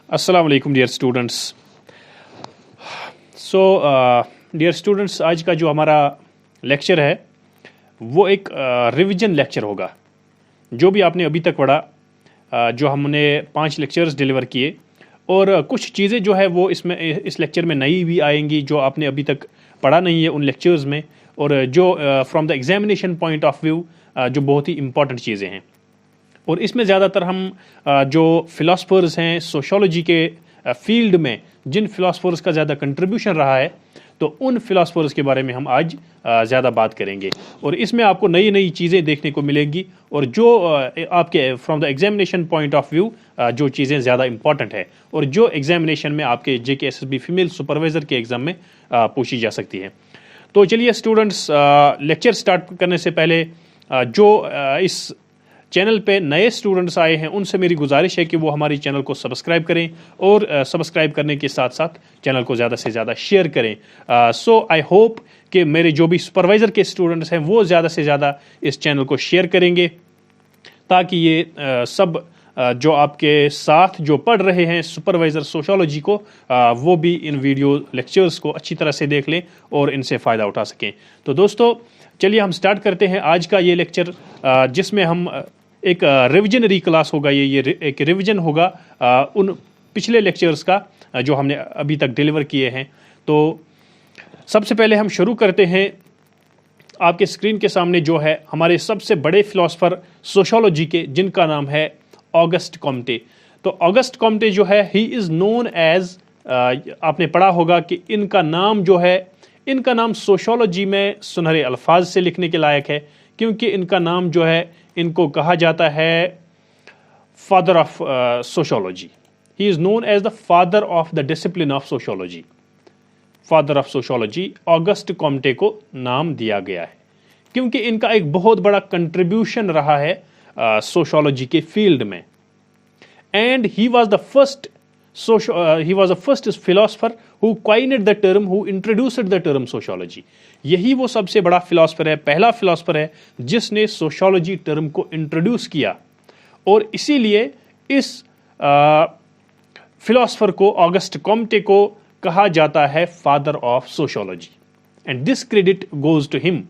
अस्सलाम वालेकुम dear students. Dear students, आज का जो हमारा लेक्चर है वो एक रिवीजन लेक्चर होगा। जो भी आपने अभी तक पढ़ा, जो हमने 5 लेक्चर्स डिलीवर किए, और कुछ चीज़ें जो है वो इस लेक्चर में नई भी आएंगी जो आपने अभी तक पढ़ा नहीं है उन लेक्चर्स में, और जो from the examination point of view जो बहुत ही इम्पॉर्टेंट चीज़ें हैं। और इसमें ज़्यादातर हम जो फ़िलासफ़र्स हैं सोशोलॉजी के फील्ड में, जिन फ़िलासफ़र्स का ज़्यादा कंट्रीब्यूशन रहा है, तो उन फ़िलासफ़र्स के बारे में हम आज ज़्यादा बात करेंगे। और इसमें आपको नई नई चीज़ें देखने को मिलेंगी, और जो आपके from the examination point of view जो चीज़ें ज़्यादा इंपॉर्टेंट है और जो एग्जामिनेशन में आपके JKSSB फीमेल सुपरवाइज़र के एग्ज़ाम में पूछी जा सकती है। तो चलिए स्टूडेंट्स, लेक्चर स्टार्ट करने से पहले जो इस चैनल पे नए स्टूडेंट्स आए हैं उनसे मेरी गुजारिश है कि वो हमारी चैनल को सब्सक्राइब करें, और सब्सक्राइब करने के साथ साथ चैनल को ज़्यादा से ज़्यादा शेयर करें। सो आई होप कि मेरे जो भी सुपरवाइज़र के स्टूडेंट्स हैं वो ज़्यादा से ज़्यादा इस चैनल को शेयर करेंगे, ताकि ये सब जो आपके साथ जो पढ़ रहे हैं सुपरवाइज़र सोशोलॉजी को, वो भी इन वीडियो लेक्चर्स को अच्छी तरह से देख लें और इनसे फ़ायदा उठा सकें। तो दोस्तों, चलिए हम स्टार्ट करते हैं आज का ये लेक्चर, जिसमें हम एक रिविजनरी क्लास होगा। ये एक रिवीजन होगा उन पिछले लेक्चर्स का जो हमने अभी तक डिलीवर किए हैं। तो सबसे पहले हम शुरू करते हैं। आपके स्क्रीन के सामने जो है हमारे सबसे बड़े फिलोसफर सोशोलॉजी के, जिनका नाम है ऑगस्ट कॉम्टे। तो ऑगस्ट कॉम्टे जो है, ही इज़ नोन एज, आपने पढ़ा होगा कि इनका नाम जो है, इनका नाम सोशोलॉजी में सुनहरे अल्फाज से लिखने के लायक है, क्योंकि इनका नाम जो है, इनको कहा जाता है father of sociology. He is known as the father of the discipline of sociology. Father of sociology Auguste Comte को नाम दिया गया है, क्योंकि इनका एक बहुत बड़ा कंट्रीब्यूशन रहा है सोशोलॉजी के फील्ड में। And he was the first philosopher who coined the term, who introduced the term sociology। यही वो सबसे बड़ा फिलोसफर है, पहला फिलोसफर है जिसने सोशोलॉजी टर्म को इंट्रोड्यूस किया, और इसीलिए इस फिलोसफर को, ऑगस्ट कॉम्टे को, कहा जाता है father of sociology. And this credit goes to him,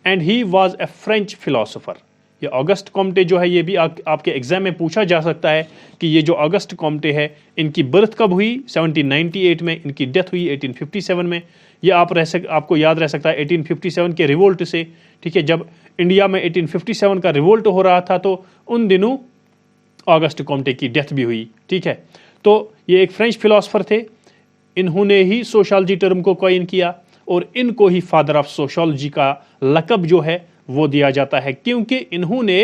and he was a French philosopher. ये ऑगस्ट कॉम्टे जो है, ये भी आपके एग्जाम में पूछा जा सकता है कि ये जो ऑगस्ट कॉम्टे है, इनकी बर्थ कब हुई? 1798 में। इनकी डेथ हुई 1857 में। ये आपको याद रह सकता है 1857 के रिवोल्ट से। ठीक है, जब इंडिया में 1857 का रिवोल्ट हो रहा था, तो उन दिनों ऑगस्ट कॉम्टे की डेथ भी हुई। ठीक है, तो ये एक फ्रेंच फिलोसफर थे। इन्होंने ही सोशोलॉजी टर्म को कॉइन किया, और इनको ही फादर ऑफ सोशोलॉजी का लक़ब जो है वो दिया जाता है, क्योंकि इन्होंने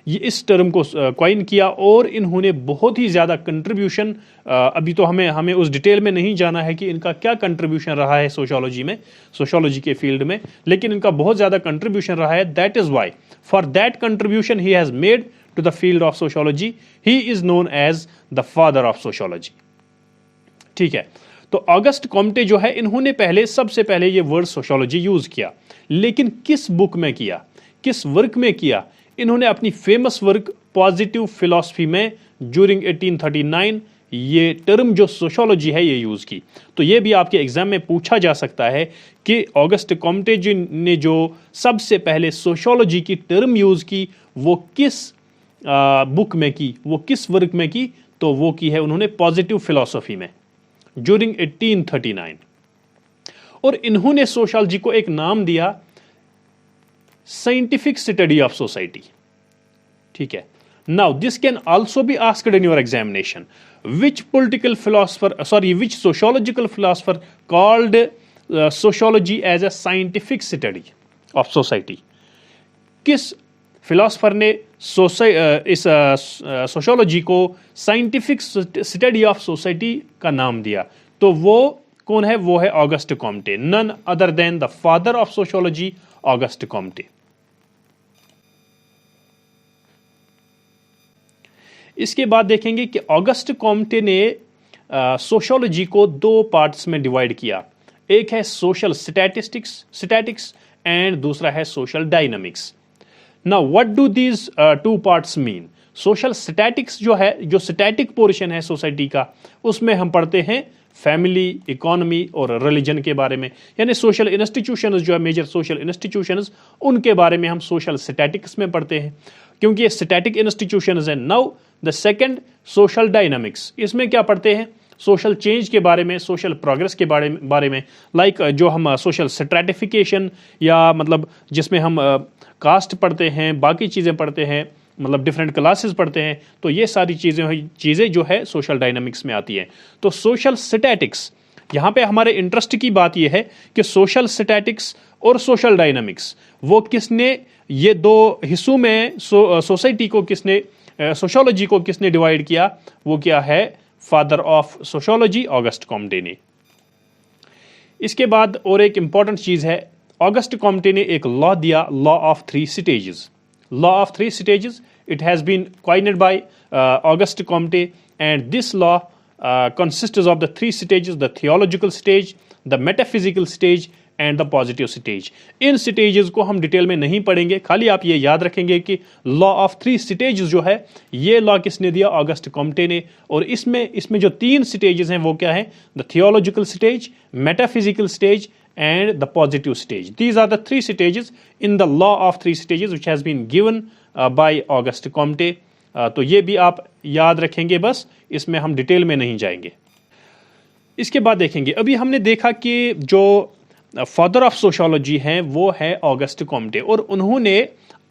ये इस टर्म को कॉइन किया, और इन्होंने बहुत ही ज़्यादा कंट्रीब्यूशन, अभी तो हमें उस डिटेल में नहीं जाना है कि इनका क्या कंट्रीब्यूशन रहा है सोशोलॉजी में, सोशोलॉजी के फील्ड में, लेकिन इनका बहुत ज़्यादा कंट्रीब्यूशन रहा है। That is why for that contribution he has made to the field of sociology, he is known as the father of sociology. ठीक है, तो ऑगस्ट कॉम्टे जो है, इन्होंने सबसे पहले ये वर्ड सोशोलॉजी यूज़ किया, लेकिन किस बुक में किया, किस वर्क में किया? इन्होंने अपनी फेमस वर्क पॉजिटिव फिलॉसफी में ज्यूरिंग 1839 ये टर्म जो सोशोलॉजी है ये यूज़ की। तो ये भी आपके एग्जाम में पूछा जा सकता है कि ऑगस्ट कॉम्टे जी ने जो सबसे पहले सोशोलॉजी की टर्म यूज़ की, वो किस बुक में की, वो किस वर्क में की? तो वो की है उन्होंने पॉजिटिव फिलॉसफी में ज्यूरिंग 1839। और इन्होंने सोशोलॉजी को एक नाम दिया साइंटिफिक स्टडी ऑफ सोसाइटी। ठीक है, now this can also be asked in your examination, which sociological philosopher called sociology as a scientific study of society. किस फिलोसफर ने इस सोशोलॉजी को साइंटिफिक स्टडी ऑफ सोसाइटी का नाम दिया? तो वो कौन है? वो है Auguste Comte, none other than the father of sociology, Auguste Comte. इसके बाद देखेंगे कि ऑगस्ट कॉम्टे ने सोशोलॉजी को 2 पार्ट्स में डिवाइड किया। एक है सोशल स्टैटिक्स एंड दूसरा है social dynamics. Now what do these 2 parts mean? Social statics जो है, जो स्टैटिक पोर्शन है सोसाइटी का, उसमें हम पढ़ते हैं फैमिली, इकोनॉमी और रिलीजन के बारे में, यानी सोशल इंस्टीट्यूशंस जो है, मेजर सोशल इंस्टीट्यूशंस, उनके बारे में हम सोशल स्टैटिक्स में पढ़ते हैं, क्योंकि ये स्टैटिक इंस्टीट्यूशंस हैं। Now the second, social dynamics, इसमें क्या पढ़ते हैं? सोशल चेंज के बारे में, सोशल प्रोग्रेस के बारे में, लाइक जो हम सोशल स्ट्रैटिफिकेशन, या मतलब जिसमें हम कास्ट पढ़ते हैं, बाकी चीज़ें पढ़ते हैं, मतलब डिफरेंट क्लासेस पढ़ते हैं, तो ये सारी चीज़ें जो है सोशल डायनामिक्स में आती हैं। तो सोशल स्टैटिक्स, यहाँ पे हमारे इंटरेस्ट की बात यह है कि सोशल स्टैटिक्स और सोशल डायनामिक्स, वो किसने, ये दो हिस्सों में सोसाइटी को किसने, सोशोलॉजी को किसने डिवाइड किया? वो क्या है? Father of sociology Auguste Comte ने। इसके बाद और एक इंपॉर्टेंट चीज है, ऑगस्ट कॉम्टे ने एक लॉ दिया, law of 3 stages. Law of 3 stages, it has been coined by August Comte, and this law consists of the 3 stages: the theological stage, the metaphysical stage and the positive stage. In stages को हम detail में नहीं पढ़ेंगे, खाली आप ये याद रखेंगे कि लॉ ऑफ 3 स्टेजेस जो है, ये लॉ किसने दिया? ऑगस्ट कॉम्टे ने। और इसमें जो 3 स्टेजेस हैं वो क्या है? The theological stage, metaphysical stage and the positive stage. These are the 3 stages in the law of 3 stages which has been given by August Comte. तो ये भी आप याद रखेंगे, बस इसमें हम डिटेल में नहीं जाएंगे। इसके बाद देखेंगे, अभी हमने देखा कि जो फादर ऑफ सोशोलॉजी हैं वो है ऑगस्ट कॉम्टे, और उन्होंने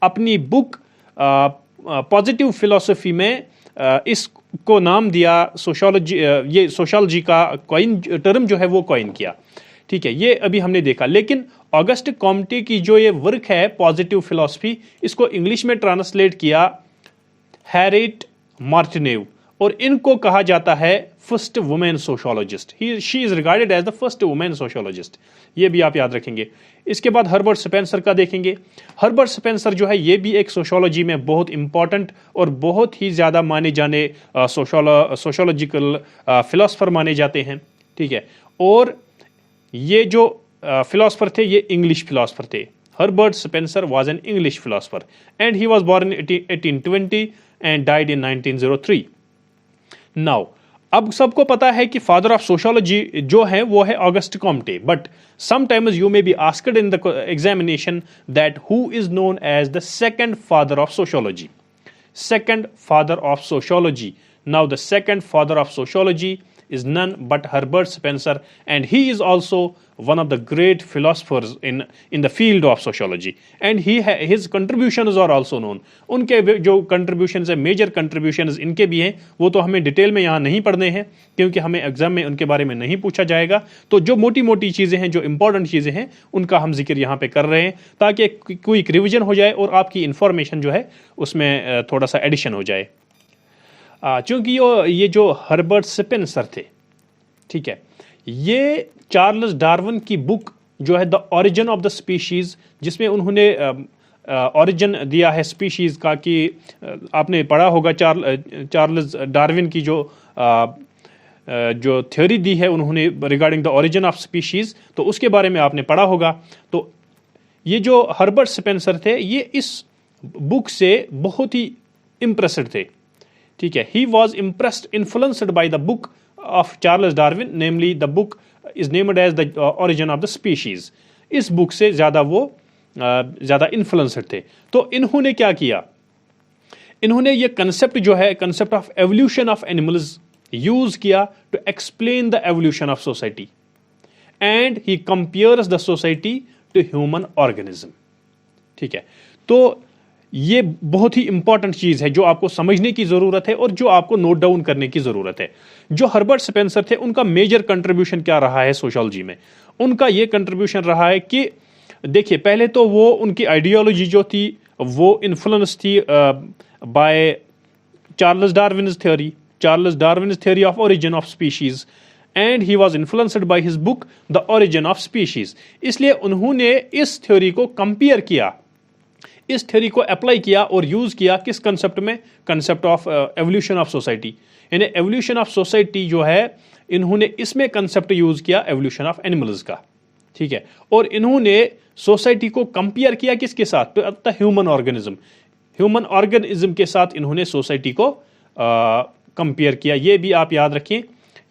अपनी बुक पॉजिटिव फिलॉसफी में इसको नाम दिया सोशोलॉजी, ये सोशोलॉजी का कॉइन टर्म जो है वो कॉइन किया। ठीक है, ये अभी हमने देखा। लेकिन ऑगस्ट कॉम्टे की जो ये वर्क है पॉजिटिव फिलॉसफी, इसको इंग्लिश में ट्रांसलेट किया हैरिट मार्टिनेव, और इनको कहा जाता है first women sociologist. She is regarded as the first women sociologist, ये भी आप याद रखेंगे। इसके बाद हर्बर्ट स्पेंसर का देखेंगे। हर्बर्ट स्पेंसर जो है ये भी एक सोशोलॉजी में बहुत इंपॉर्टेंट और बहुत ही ज़्यादा माने जाने सोशोलॉजिकल फिलोसफर माने जाते हैं। ठीक है, और ये जो फिलोसफर थे ये इंग्लिश फिलोसफर थे। Herbert Spencer was an English philosopher and he was born in 1820 and died in 1903। Now अब सबको पता है कि फादर ऑफ सोशोलॉजी जो है वो है Auguste Comte, but sometimes you may be asked in the examination that who is known as the second father of sociology. Second father of sociology, now the second father of sociology is none but Herbert Spencer, and he is also one of the great philosophers in the field of sociology, and his contributions are also known. उनके जो contributions है, major contributions इनके भी हैं, वो तो हमें detail में यहाँ नहीं पढ़ने हैं क्योंकि हमें एग्जाम में उनके बारे में नहीं पूछा जाएगा। तो जो मोटी मोटी चीज़ें हैं, जो इंपॉर्टेंट चीज़ें हैं, उनका हम जिक्र यहाँ पे कर रहे हैं ताकि क्विक रिविजन हो जाए और आपकी इंफॉर्मेशन जो है उसमें थोड़ा सा एडिशन हो जाए। चूंकि ये जो हर्बर्ट स्पेंसर थे, ठीक है, ये चार्ल्स डार्विन की बुक जो है the origin of the species, जिसमें उन्होंने ओरिजिन दिया है स्पीशीज का, कि आपने पढ़ा होगा चार्ल्स डार्विन की जो थ्योरी दी है उन्होंने regarding the origin of species, तो उसके बारे में आपने पढ़ा होगा। तो ये जो हर्बर्ट स्पेंसर थे ये इस बुक से बहुत ही इम्प्रेस्ड थे। ठीक है, he was impressed, influenced by the book of Charles Darwin, namely the book is named as the origin of the species. इस बुक से ज़्यादा इन्फ्लुएंस्ड थे। तो इन्होंने क्या किया? इन्होंने ये कंसेप्ट जो है, concept of evolution of animals use किया to explain the evolution of society, and he compares the society to human organism. ठीक है, तो ये बहुत ही इंपॉर्टेंट चीज है जो आपको समझने की जरूरत है और जो आपको नोट डाउन करने की जरूरत है। जो हर्बर्ट स्पेंसर थे उनका मेजर कंट्रीब्यूशन क्या रहा है सोशियोलॉजी में? उनका ये कंट्रीब्यूशन रहा है कि देखिए, पहले तो वो उनकी आइडियोलॉजी जो थी वो इन्फ्लुएंस थी by Charles Darwin's theory of origin of species, and he was influenced by his book the origin of species. इसलिए उन्होंने इस थ्योरी को कंपेयर किया, इस थ्योरी को अप्लाई किया और यूज किया किस कंसेप्ट में? Concept of evolution of society. यानी एवोल्यूशन ऑफ सोसाइटी जो है, इन्होंने इसमें कंसेप्ट यूज किया एवोल्यूशन ऑफ एनिमल्स का। ठीक है, और इन्होंने सोसाइटी को कंपेयर किया किसके साथ? The human organism. Human organism के साथ इन्होंने सोसाइटी को कंपेयर किया। ये भी आप याद रखें,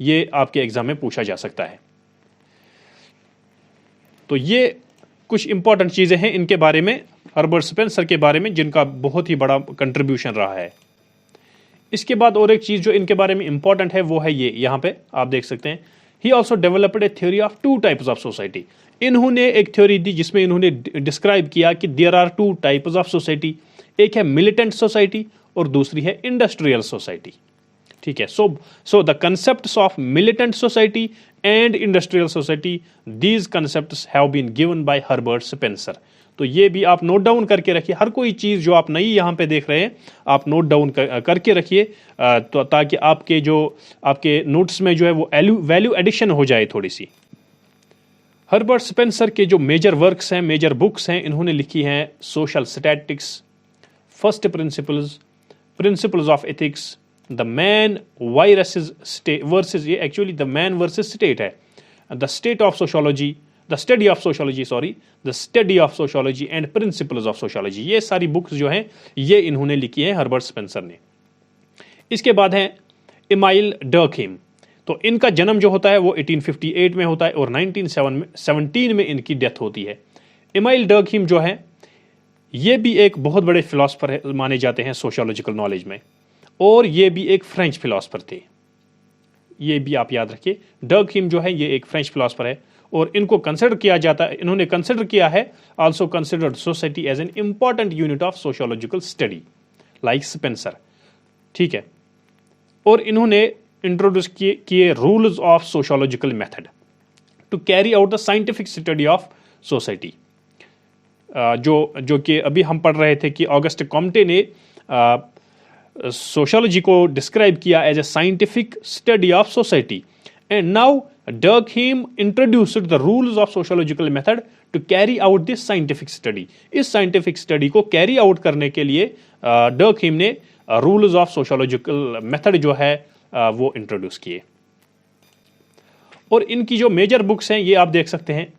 ये आपके एग्जाम में पूछा जा सकता है। तो ये कुछ इंपॉर्टेंट चीजें हैं इनके बारे में, हर्बर्ट स्पेंसर के बारे में, जिनका बहुत ही बड़ा कंट्रीब्यूशन रहा है। इसके बाद और एक चीज जो इनके बारे में इंपॉर्टेंट है वो है ये, यहां पे आप देख सकते हैं, he also developed a theory of two types of society. इन्होंने एक थ्योरी दी जिसमें इन्होंने डिस्क्राइब किया कि there are two types of society, एक है मिलिटेंट सोसाइटी और दूसरी है इंडस्ट्रियल सोसाइटी। ठीक है, so the concepts of militant society and industrial society, these concepts have been given by Herbert Spencer. तो ये भी आप नोट डाउन करके रखिए, हर कोई चीज जो आप नई यहां पे देख रहे हैं आप नोट डाउन करके रखिए, तो ताकि आपके नोट्स में जो है वो वैल्यू एडिशन हो जाए थोड़ी सी। हर्बर्ट स्पेंसर के जो मेजर वर्क्स हैं, मेजर बुक्स हैं, इन्होंने लिखी हैं social statics, first principles of ethics, the man versus, ये actually the man versus state है, the study of sociology and principles of sociology. ये सारी बुक्स जो हैं ये इन्होंने लिखी हैं हर्बर्ट स्पेंसर ने। इसके बाद है इमाइल डर्कहीम। तो इनका जन्म जो होता है वो 1858 में होता है और 1917 में इनकी डेथ होती है। इमाइल डर्कहीम जो है ये भी एक बहुत बड़े फिलोसफर माने जाते हैं सोशियोलॉजिकल नॉलेज में, और ये भी एक फ्रेंच फिलोसफर थे। ये भी आप याद रखिए, डर्कहीम जो है ये एक फ्रेंच फिलोसफर है और इनको कंसिडर किया जाता है, इन्होंने कंसिडर किया है, also considered society as an important unit of sociological study like Spencer. ठीक है, और इन्होंने इंट्रोड्यूस किए rules of sociological method to carry out the scientific study of society. जो कि अभी हम पढ़ रहे थे कि ऑगस्ट कॉम्टे ने सोशियोलॉजी को डिस्क्राइब किया as a scientific study of society, and now Durkheim introduced the rules of sociological method to carry out this scientific study. इस साइंटिफिक स्टडी को कैरी आउट करने के लिए डर्कहीम ने रूल्स ऑफ सोशियोलॉजिकल मेथड जो है वो इंट्रोड्यूस किए। और इनकी जो मेजर बुक्स हैं ये आप देख सकते हैं,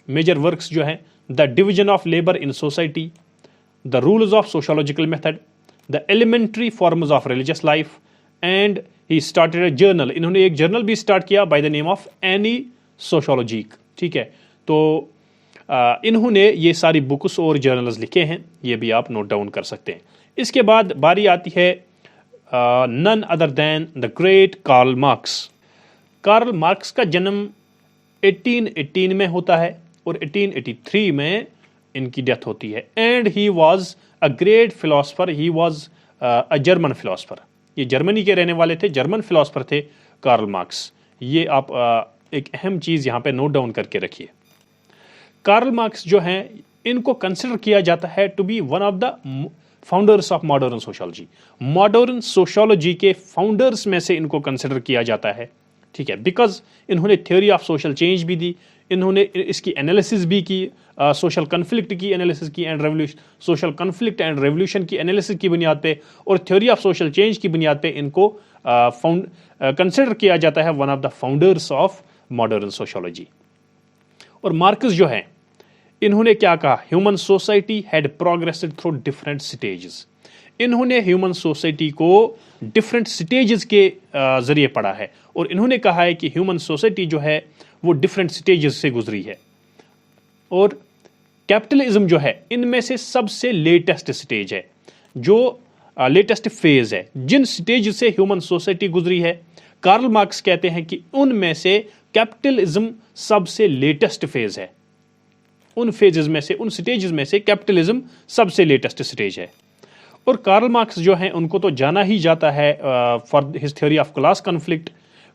मेजर वर्क्स जो हैं, the division of labour in society, the rules of sociological method, the elementary forms of religious life, and he started a journal. इन्होंने एक जर्नल भी स्टार्ट किया by the name of annee sociologique. ठीक है, तो इन्होंने ये सारी बुक्स और जर्नल्स लिखे हैं, ये भी आप नोट डाउन कर सकते हैं। इसके बाद बारी आती है none other than the great Karl Marx. Karl Marx का जन्म 1818 में होता है और 1883 में इनकी डेथ होती है, and he was a great philosopher, he was a German philosopher. ये जर्मनी के रहने वाले थे, जर्मन फिलोसफर थे कार्ल मार्क्स। ये आप एक अहम चीज यहां पे नोट डाउन करके रखिए। कार्ल मार्क्स जो हैं इनको कंसिडर किया जाता है to be one of the founders of modern sociology. Modern sociology के फाउंडर्स में से इनको कंसिडर किया जाता है। ठीक है, बिकॉज इन्होंने थ्योरी ऑफ सोशल चेंज भी दी, इन्होंने इसकी एनालिसिस भी की, सोशल कन्फ्लिक्ट की एनालिसिस की and revolution, social conflict and revolution की एनालिसिस की बुनियाद पे और थ्योरी ऑफ सोशल चेंज की बुनियाद पे इनको कंसिडर किया जाता है one of the founders of modern sociology. और मार्क्स जो है इन्होंने क्या कहा, human society had progressed through different stages. इन्होंने ह्यूमन सोसाइटी को डिफरेंट स्टेजेस के जरिए पढ़ा है और इन्होंने कहा है कि ह्यूमन सोसाइटी जो है वो डिफरेंट स्टेजेस से गुजरी है, और कैपिटलिज्म जो है इनमें से सबसे लेटेस्ट स्टेज है, जो लेटेस्ट फेज है। जिन स्टेज से ह्यूमन सोसाइटी गुजरी है, कार्ल मार्क्स कहते हैं कि उनमें से कैपिटलिज्म सबसे लेटेस्ट फेज है। उन फेजेस में से, उन स्टेजेस में से कैपिटलिज्म सबसे लेटेस्ट स्टेज है। और कार्ल मार्क्स जो हैं उनको तो जाना ही जाता है for his theory of class conflict.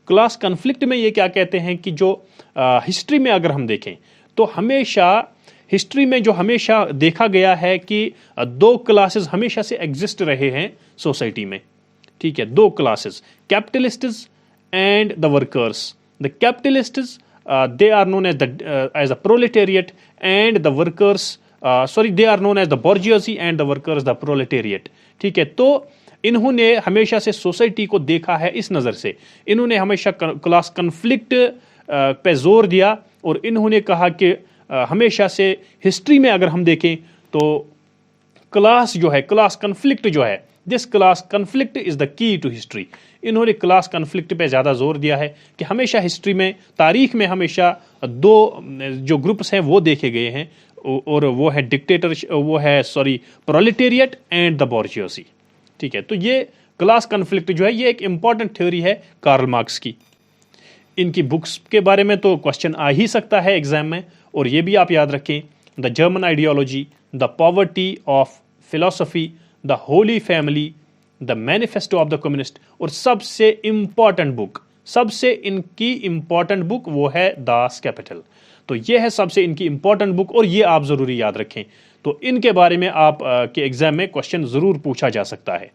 Class conflict में ये क्या कहते हैं कि जो हिस्ट्री में अगर हम देखें तो हमेशा हिस्ट्री में जो हमेशा देखा गया है कि दो क्लासेस हमेशा से एग्जिस्ट रहे हैं सोसाइटी में। ठीक है, दो classes, capitalists and the workers. The capitalists they are known as the proletariat, and the workers they are known as the bourgeoisie and the workers the proletariat। ठीक है, तो इन्होंने हमेशा से सोसाइटी को देखा है इस नज़र से। इन्होंने हमेशा क्लास कन्फ्लिक्ट पे जोर दिया और इन्होंने कहा कि हमेशा से हिस्ट्री में अगर हम देखें तो क्लास जो है, क्लास कन्फ्लिक्ट जो है, this class conflict is the key to history. इन्होंने क्लास कन्फ्लिक्ट पे ज़्यादा जोर दिया है कि हमेशा हिस्ट्री में, तारीख में हमेशा दो जो ग्रुप्स हैं वो देखे गए हैं, और वो है डिक्टेटर, वो है सॉरी प्रोलेटेरिएट एंड द बॉर्जियोसी। ठीक है, तो ये क्लास कन्फ्लिक्ट जो है ये एक इंपॉर्टेंट थ्योरी है कार्ल मार्क्स की। इनकी बुक्स के बारे में तो क्वेश्चन आ ही सकता है एग्जाम में, और ये भी आप याद रखें, the German ideology, the poverty of philosophy, the Holi family, the manifesto of the communist, और सबसे इंपॉर्टेंट बुक, सबसे इनकी इंपॉर्टेंट बुक वो है दास कैपिटल। तो ये है सबसे इनकी इंपॉर्टेंट बुक, और ये आप जरूरी याद रखें। तो इनके बारे में आप के एग्जाम में क्वेश्चन जरूर पूछा जा सकता है।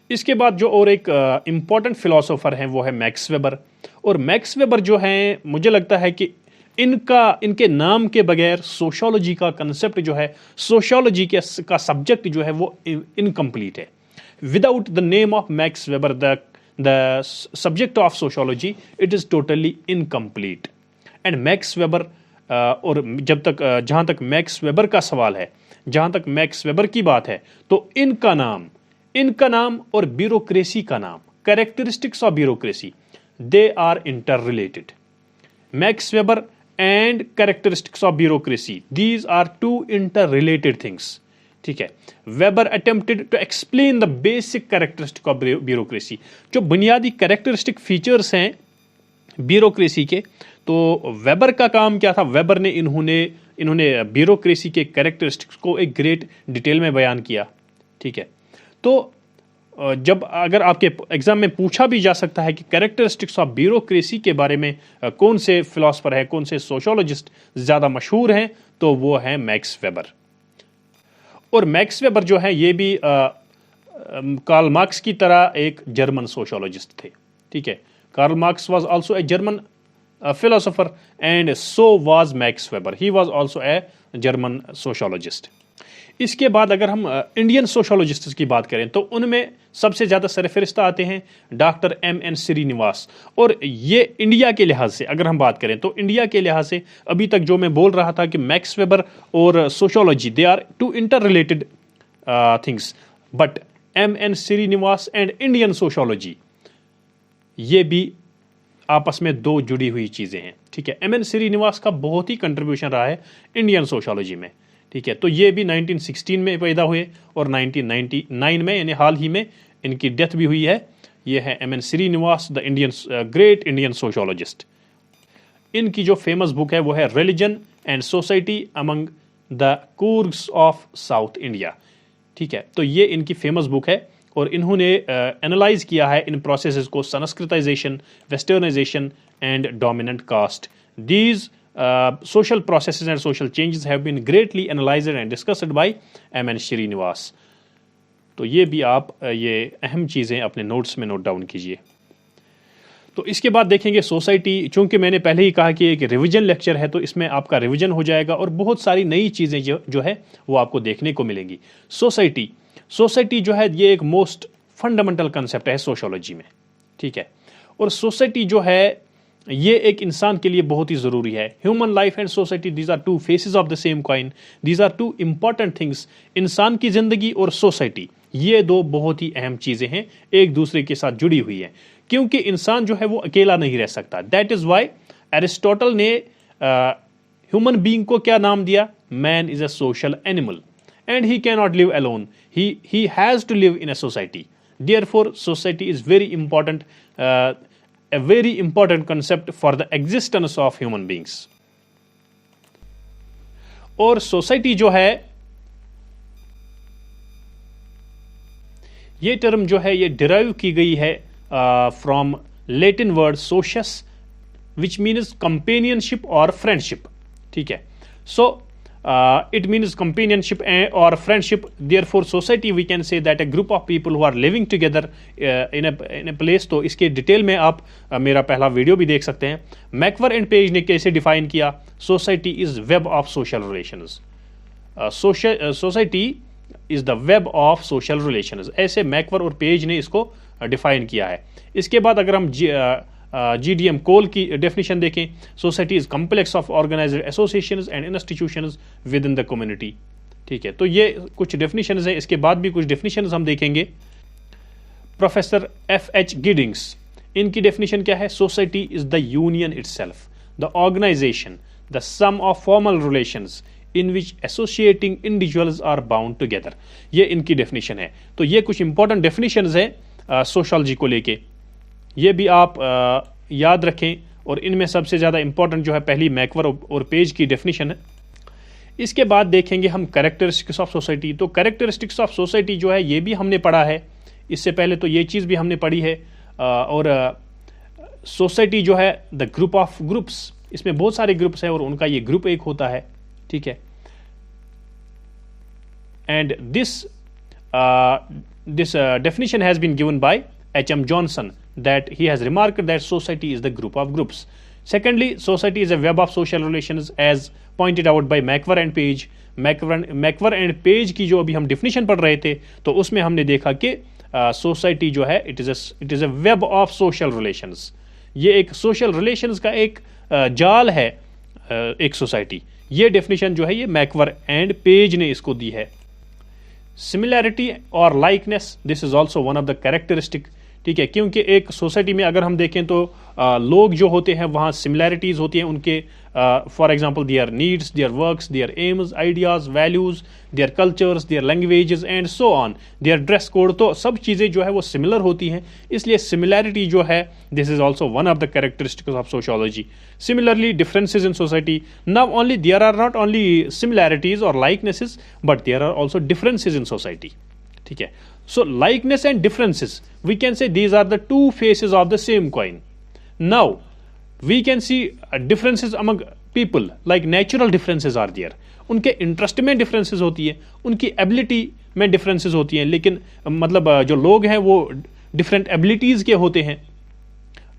इसके बाद जो और एक इंपॉर्टेंट फिलोसोफर हैं वो है मैक्स वेबर। और मैक्स वेबर जो हैं, मुझे लगता है कि इनके नाम के बगैर सोशियोलॉजी का कंसेप्ट जो है, सोशियोलॉजी का सब्जेक्ट जो है वो इनकम्प्लीट है। Without the name of max weber the subject of sociology it is totally incomplete. And max Weber, और जहाँ तक मैक्स वेबर का सवाल है, जहाँ तक मैक्स वेबर की बात है, तो इनका नाम और ब्यूरोक्रेसी का नाम, characteristics of bureaucracy, they are inter related. Max Weber and characteristics of bureaucracy, these are two inter related things. ठीक है, Weber attempted to explain the basic characteristic of bureaucracy, जो बुनियादी कैरेक्टरिस्टिक फीचर्स हैं bureaucracy के। तो weber का काम क्या था? वेबर ने इन्होंने ब्यूरोक्रेसी के कैरेक्टरिस्टिक्स को एक ग्रेट डिटेल में बयान किया। ठीक है, तो जब अगर आपके एग्जाम में पूछा भी जा सकता है कि कैरेक्टरिस्टिक्स ऑफ ब्यूरोक्रेसी के बारे में कौन से फिलोसफर है, कौन से सोशियोलॉजिस्ट ज़्यादा मशहूर हैं, तो वो है मैक्स वेबर। और मैक्स वेबर जो है ये भी कार्ल मार्क्स की तरह एक जर्मन सोशियोलॉजिस्ट थे। ठीक है, Karl Marx was also a German philosopher and so was Max Weber, he was also a German sociologist. इसके बाद अगर हम इंडियन सोशियोलॉजिस्ट की बात करें तो उनमें सबसे ज़्यादा सरफहरिस्त आते हैं डॉक्टर M.N. श्रीनिवास। और ये इंडिया के लिहाज से अगर हम बात करें तो इंडिया के लिहाज से अभी तक जो मैं बोल रहा था कि मैक्स वेबर और sociology they are two inter related things, but M.N. Srinivas and Indian sociology ये भी आपस में दो जुड़ी हुई चीज़ें हैं। ठीक है, M.N. श्रीनिवास का बहुत ही कंट्रीब्यूशन रहा है इंडियन सोशियोलॉजी में। ठीक है, तो ये भी 1916 में पैदा हुए और 1999 में यानी हाल ही में इनकी डेथ भी हुई है। ये है M.N. Srinivas, the great Indian sociologist. इनकी जो फेमस बुक है वो है religion and society among the Coorgs of South India. ठीक है, तो ये इनकी फेमस बुक है और इन्होंने एनालाइज किया है इन प्रोसेसेस को, sanskritisation, westernisation and dominant caste. These social processes and social changes have been greatly analyzed and discussed by M.N. Srinivas. तो ये भी आप ये अहम चीज़ें अपने नोट्स में नोट डाउन कीजिए। तो इसके बाद देखेंगे सोसाइटी। चूंकि मैंने पहले ही कहा कि एक रिवीजन लेक्चर है तो इसमें आपका रिवीजन हो जाएगा और बहुत सारी नई चीज़ें जो है वो आपको देखने को मिलेंगी। सोसाइटी जो है ये एक मोस्ट फंडामेंटल कंसेप्ट है सोशियोलॉजी में। ठीक है, और सोसाइटी जो है ये एक इंसान के लिए बहुत ही ज़रूरी है। Human life and society, these are two faces of the same coin, these are two important things. इंसान की ज़िंदगी और सोसाइटी ये दो बहुत ही अहम चीज़ें हैं, एक दूसरे के साथ जुड़ी हुई हैं, क्योंकि इंसान जो है वो अकेला नहीं रह सकता। दैट इज़ वाई एरिस्टोटल ने ह्यूमन बीइंग को क्या नाम दिया? Man is a social animal and he can not live alone, he has to live in a society. Therefore society is very important, a very important concept for the existence of human beings। और society जो है ये term जो है ये derive की गई है from Latin word socius which means companionship और फ्रेंडशिप। ठीक है, सो it means companionship or friendship. Therefore society we can say that a group of people who are living together in a place। तो इसके detail में आप मेरा पहला video भी देख सकते हैं। मैकवर एंड पेज ने कैसे डिफाइन किया? Society is web of social relations. Society is the web of social relations, ऐसे मैकवर और पेज ने इसको डिफाइन किया है। इसके बाद अगर हम GDM कोल की डेफिनेशन देखें, society is complex of organised associations and institutions with in the community. ठीक है, तो ये कुछ डेफिनेशंस है, इसके बाद भी कुछ डेफिनेशंस हम देखेंगे। Professor F.H. गिडिंग्स, इनकी डेफिनेशन क्या है? Society is the union itself, the organisation, the sum of formal relations in which associating individuals are bound together. ये इनकी डेफिनेशन है। तो ये कुछ इंपॉर्टेंट डेफिनेशंस है सोशोलॉजी को लेके, ये भी आप याद रखें। और इनमें सबसे ज़्यादा इंपॉर्टेंट जो है पहली मैकवर और पेज की डेफिनेशन है। इसके बाद देखेंगे हम कैरेक्टरिस्टिक्स ऑफ सोसाइटी। तो कैरेक्टरिस्टिक्स ऑफ सोसाइटी जो है ये भी हमने पढ़ा है, इससे पहले तो ये चीज़ भी हमने पढ़ी है। और सोसाइटी जो है द ग्रुप ऑफ ग्रुप्स, इसमें बहुत सारे ग्रुप्स हैं और उनका ये ग्रुप एक होता है, ठीक है। And this definition has been given by H.M. Johnson, that he has remarked that society is the group of groups. Secondly, society is a web of social relations as pointed out by Macquer and Page. Macquer and Page की जो अभी हम definition पढ़ रहे थे, तो उसमें हमने देखा कि सोसाइटी जो है it is a web of social relations. ये एक सोशल रिलेशंस का एक जाल है एक सोसाइटी। ये डेफिनेशन जो है ये मैकवर एंड पेज ने इसको दी है। सिमिलैरिटी और likeness, this is also one of the characteristic, ठीक है, क्योंकि एक सोसाइटी में अगर हम देखें तो लोग जो होते हैं वहाँ सिमिलैरिटीज़ होती हैं उनके, for example their needs, their works, their aims, ideas, values, their cultures, their languages and so on, their dress code, तो सब चीज़ें जो है वो सिमिलर होती हैं। इसलिए सिमिलैरिटी जो है this is also one of the characteristics of sociology. Similarly differences in society, now only there are not only similarities और likenesses but there are also differences in society, ठीक है। So likeness and differences, we can say these are the two faces of the same coin. Now we can see differences among people, like natural differences are there. उनके interest में differences होती है, उनकी ability में differences होती हैं, लेकिन मतलब जो लोग हैं वो डिफरेंट एबिलिटीज़ के होते हैं,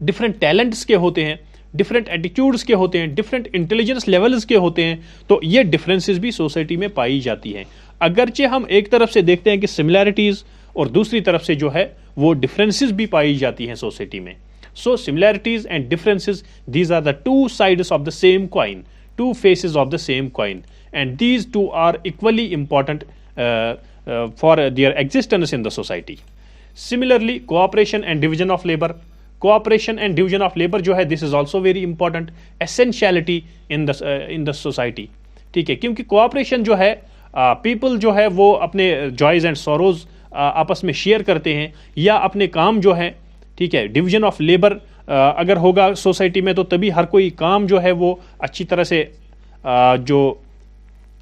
डिफरेंट टैलेंट्स के होते हैं, डिफरेंट एटीट्यूड्स के होते हैं, डिफरेंट इंटेलिजेंस लेवल्स के होते हैं। तो ये डिफरेंसेस भी सोसाइटी में पाई जाती हैं। अगरचे हम एक तरफ से देखते हैं कि सिमिलैरिटीज़ और दूसरी तरफ से जो है वो डिफरेंसेस भी पाई जाती हैं सोसाइटी में। So similarities and differences, these are the two sides of the same coin, two faces of the same coin, and these two are equally important for their existence in the society. Similarly cooperation and division of labour, cooperation and division of labour जो है this is also very important essentiality in the society, ठीक है, क्योंकि cooperation जो है people जो है वो अपने जॉयज़ एंड सॉरोज आपस में शेयर करते हैं या अपने काम जो है, ठीक है। डिवीजन ऑफ लेबर अगर होगा सोसाइटी में तो तभी हर कोई काम जो है वो अच्छी तरह से जो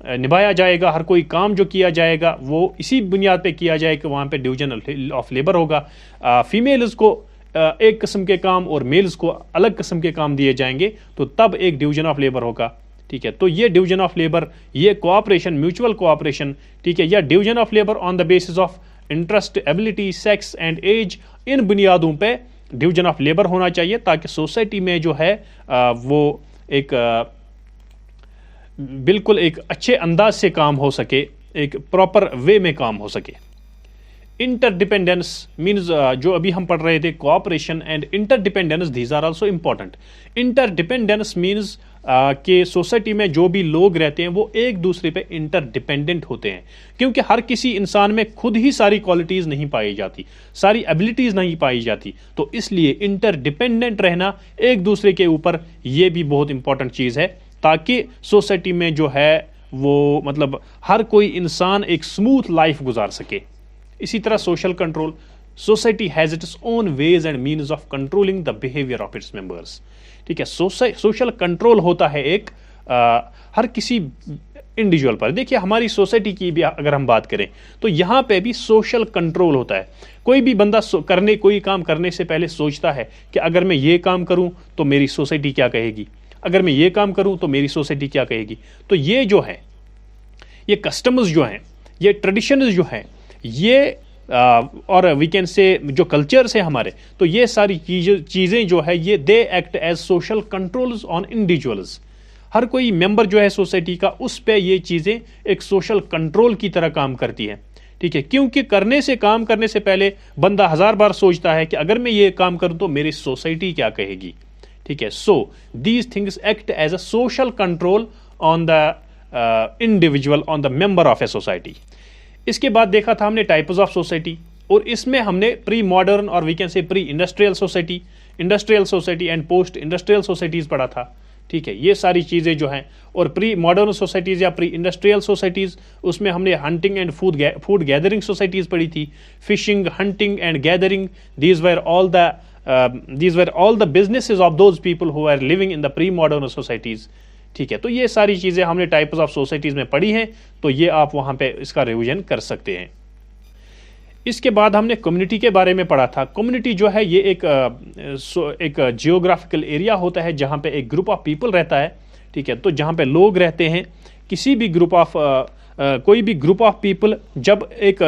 निभाया जाएगा, हर कोई काम जो किया जाएगा वो इसी बुनियाद पे किया जाए कि वहाँ पे डिवीजन ऑफ लेबर होगा। फीमेल्स को एक किस्म के काम और मेल्स को अलग किस्म के काम दिए जाएंगे, तो तब एक डिवीजन ऑफ लेबर होगा, ठीक है। तो ये डिवीजन ऑफ लेबर, ये कोऑपरेशन, म्यूचुअल कोऑपरेशन, ठीक है, या division of labour on the basis of interest, ability, sex and age, इन बुनियादों पे डिवीजन ऑफ लेबर होना चाहिए ताकि सोसाइटी में जो है वो एक बिल्कुल एक अच्छे अंदाज से काम हो सके, एक प्रॉपर वे में काम हो सके। इंटरडिपेंडेंस मीन्स जो अभी हम पढ़ रहे थे cooperation and interdependence, these are also important. Interdependence means कि सोसाइटी में जो भी लोग रहते हैं वो एक दूसरे पे इंटरडिपेंडेंट होते हैं, क्योंकि हर किसी इंसान में खुद ही सारी क्वालिटीज़ नहीं पाई जाती, सारी एबिलिटीज़ नहीं पाई जाती, तो इसलिए इंटरडिपेंडेंट रहना एक दूसरे के ऊपर, ये भी बहुत इंपॉर्टेंट चीज़ है ताकि सोसाइटी में जो है वो मतलब हर कोई इंसान एक स्मूथ लाइफ गुजार सके। इसी तरह social control, society has its own ways and means of controlling the behaviour of its members, ठीक है। सोशल कंट्रोल होता है एक हर किसी इंडिविजुअल पर। देखिए हमारी सोसाइटी की भी अगर हम बात करें तो यहाँ पे भी सोशल कंट्रोल होता है। कोई भी बंदा कोई काम करने से पहले सोचता है कि अगर मैं ये काम करूँ तो मेरी सोसाइटी क्या कहेगी, अगर मैं ये काम करूँ तो मेरी सोसाइटी क्या कहेगी। तो ये जो है, ये कस्टम्स जो हैं, ये ट्रेडिशंस जो हैं, ये और वी कैन से जो कल्चर्स है हमारे, तो ये सारी चीज़ें जो है ये they act as social controls on individuals. हर कोई मेंबर जो है सोसाइटी का, उस पे ये चीज़ें एक सोशल कंट्रोल की तरह काम करती हैं, ठीक है, क्योंकि काम करने से पहले बंदा 1000 बार सोचता है कि अगर मैं ये काम करूँ तो मेरी सोसाइटी क्या कहेगी, ठीक है। So these things act as a social control on the individual on the member of a society. इसके बाद देखा था हमने टाइप्स ऑफ सोसाइटी, और इसमें हमने प्री मॉडर्न और we can say pre industrial society and post industrial societies पढ़ा था। ठीक है, ये सारी चीज़ें जो हैं, और प्री मॉडर्न सोसाइटीज़ या प्री इंडस्ट्रियल सोसाइटीज़, उसमें हमने hunting and food gathering societies पढ़ी थी। Fishing, hunting and gathering, these were all the businesses of those people who are living in the pre modern societies. ठीक है, तो ये सारी चीज़ें हमने टाइप्स ऑफ सोसाइटीज़ में पढ़ी हैं, तो ये आप वहाँ पे इसका रिवीजन कर सकते हैं। इसके बाद हमने कम्युनिटी के बारे में पढ़ा था। कम्युनिटी जो है ये एक जियोग्राफिकल एरिया होता है जहाँ पे एक ग्रुप ऑफ पीपल रहता है। ठीक है, तो जहाँ पे लोग रहते हैं, किसी भी कोई भी ग्रुप ऑफ पीपल जब एक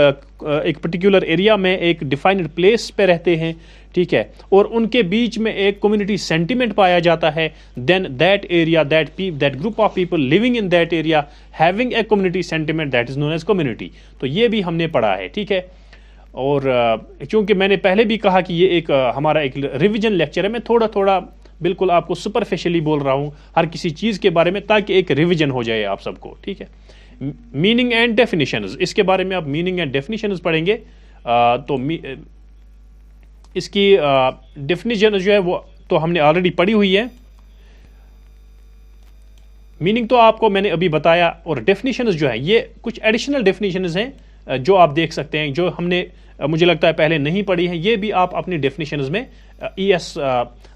पर्टिकुलर एरिया में एक डिफाइंड प्लेस पे रहते हैं, ठीक है, और उनके बीच में एक कम्युनिटी सेंटिमेंट पाया जाता है, then that area, that group of people living in that area having a community sentiment, that is known as community. तो ये भी हमने पढ़ा है। ठीक है, और क्योंकि मैंने पहले भी कहा कि ये हमारा एक रिवीजन लेक्चर है, मैं थोड़ा थोड़ा बिल्कुल आपको सुपरफिशियली बोल रहा हूँ हर किसी चीज़ के बारे में, ताकि एक रिवीजन हो जाए आप सबको। ठीक है, मीनिंग एंड डेफिनेशंस, इसके बारे में आप मीनिंग एंड डेफिनेशंस पढ़ेंगे। तो इसकी डेफिनेशन जो है वो तो हमने ऑलरेडी पढ़ी हुई है। मीनिंग तो आपको मैंने अभी बताया, और डेफिनेशंस जो है ये कुछ एडिशनल डेफिनेशंस हैं जो आप देख सकते हैं, जो हमने मुझे लगता है पहले नहीं पढ़ी है। ये भी आप अपनी डेफिनेशंस में E.S.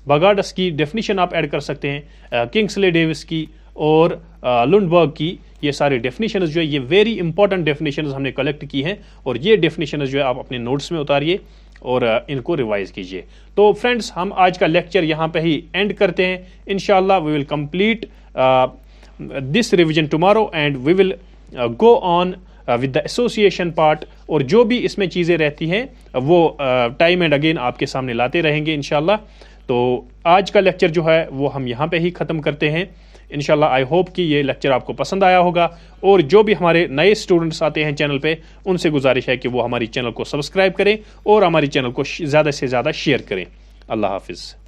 बगाडस की डेफिनेशन आप ऐड कर सकते हैं, किंग्सले डेविस की और लुंडबर्ग की। ये सारी डेफिनेशंस जो है ये वेरी इंपॉर्टेंट डेफिनेशंस हमने कलेक्ट की हैं, और ये डेफिनेशंस जो है आप अपने नोट्स में उतारिए और इनको रिवाइज कीजिए। तो फ्रेंड्स, हम आज का लेक्चर यहाँ पे ही एंड करते हैं। इंशाल्लाह we will complete this revision tomorrow and we will go on with the association part, और जो भी इसमें चीज़ें रहती हैं वो टाइम एंड अगेन आपके सामने लाते रहेंगे इंशाल्लाह। तो आज का लेक्चर जो है वो हम यहाँ पे ही ख़त्म करते हैं इंशाल्लाह। आई होप कि ये लेक्चर आपको पसंद आया होगा, और जो भी हमारे नए स्टूडेंट्स आते हैं चैनल पे, उनसे गुजारिश है कि वो हमारी चैनल को सब्सक्राइब करें और हमारी चैनल को ज़्यादा से ज़्यादा शेयर करें। अल्लाह हाफिज़।